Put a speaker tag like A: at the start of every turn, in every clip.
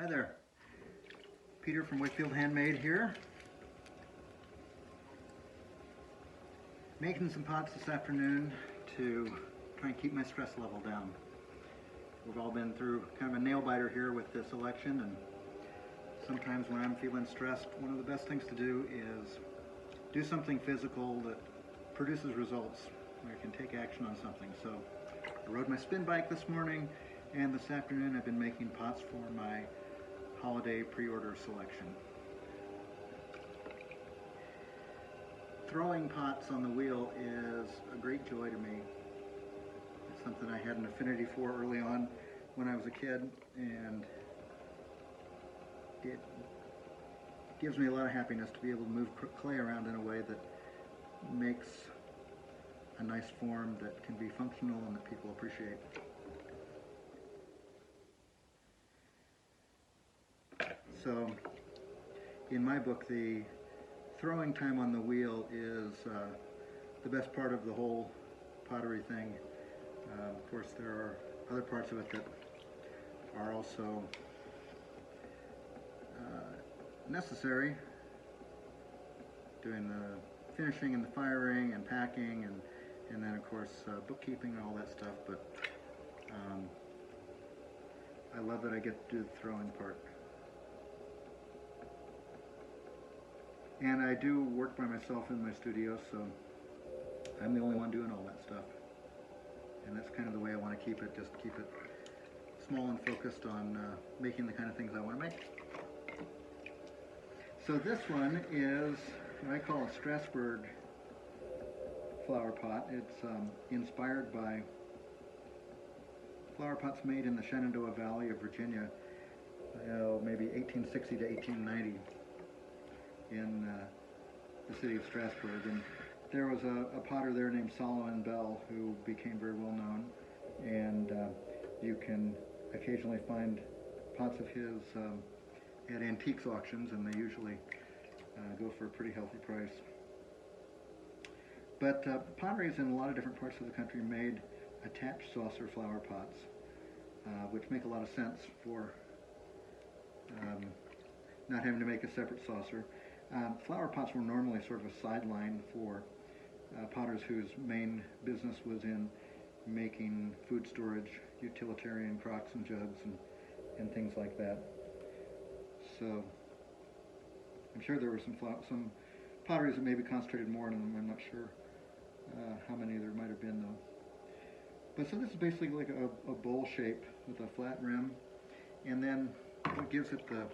A: Hi there, Peter from Wakefield Handmade here. Making some pots this afternoon to try and keep my stress level down. We've all been through kind of a nail biter here with this election, and sometimes when I'm feeling stressed, one of the best things to do is do something physical that produces results, where you can take action on something. So I rode my spin bike this morning, and this afternoon I've been making pots for my holiday pre-order selection. Throwing pots on the wheel is a great joy to me. It's something I had an affinity for early on when I was a kid, and it gives me a lot of happiness to be able to move clay around in a way that makes a nice form that can be functional and that people appreciate. So, in my book, the throwing time on the wheel is the best part of the whole pottery thing. Of course, there are other parts of it that are also necessary, doing the finishing and the firing and packing and then of course bookkeeping and all that stuff, but I love that I get to do the throwing part. And I do work by myself in my studio, so I'm the only one doing all that stuff. And that's kind of the way I want to keep it, just keep it small and focused on making the kind of things I want to make. So this one is what I call a Strasburg flower pot. It's inspired by flower pots made in the Shenandoah Valley of Virginia, maybe 1860 to 1890. In the city of Strasburg, and there was a potter there named Solomon Bell who became very well known, and you can occasionally find pots of his at antiques auctions, and they usually go for a pretty healthy price. But potteries in a lot of different parts of the country made attached saucer flower pots, which make a lot of sense for not having to make a separate saucer. Flower pots were normally sort of a sideline for potters whose main business was in making food storage, utilitarian crocks and jugs and things like that. So I'm sure there were some potteries that maybe concentrated more on them. I'm not sure how many there might have been though. But so this is basically like a bowl shape with a flat rim, and then what gives it the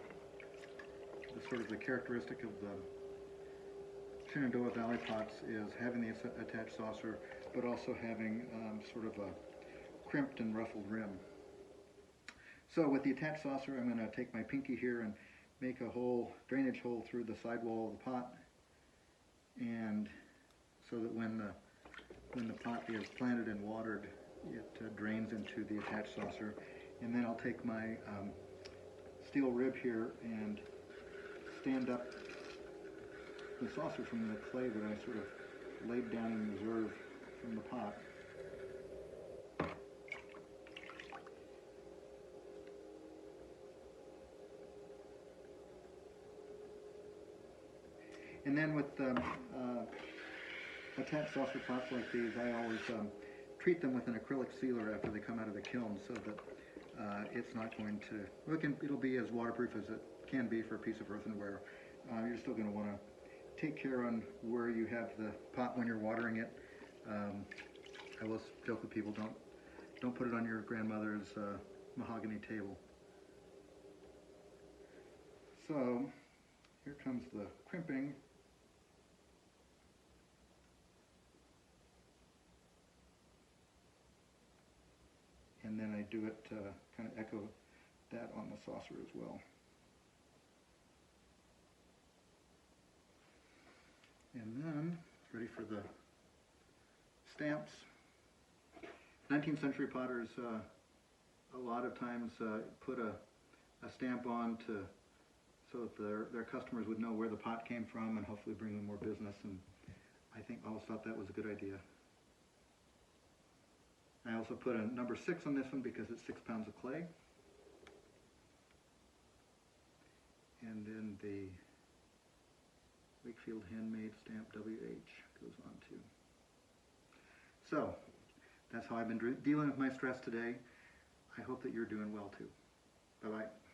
A: sort of the characteristic of the Shenandoah Valley pots is having the attached saucer, but also having sort of a crimped and ruffled rim. So with the attached saucer, I'm going to take my pinky here and make a drainage hole through the sidewall of the pot, and so that when the pot is planted and watered, it drains into the attached saucer. And then I'll take my steel rib here and stand up the saucer from the clay that I sort of laid down in reserve from the pot. And then with attached saucer pots like these, I always treat them with an acrylic sealer after they come out of the kiln, so that it's not going to, well, it'll be as waterproof as it can be for a piece of earthenware. You're still going to want to take care on where you have the pot when you're watering it. I will joke with people, don't put it on your grandmother's mahogany table. So here comes the crimping. And then I do it kind of echo that on the saucer as well. And then it's ready for the stamps. 19th century potters a lot of times put a stamp on so that their customers would know where the pot came from and hopefully bring them more business, and I think I always thought that was a good idea. I also put a number 6 on this one because it's 6 pounds of clay. And then the Wakefield Handmade stamp WH goes on too. So, that's how I've been dealing with my stress today. I hope that you're doing well too. Bye-bye.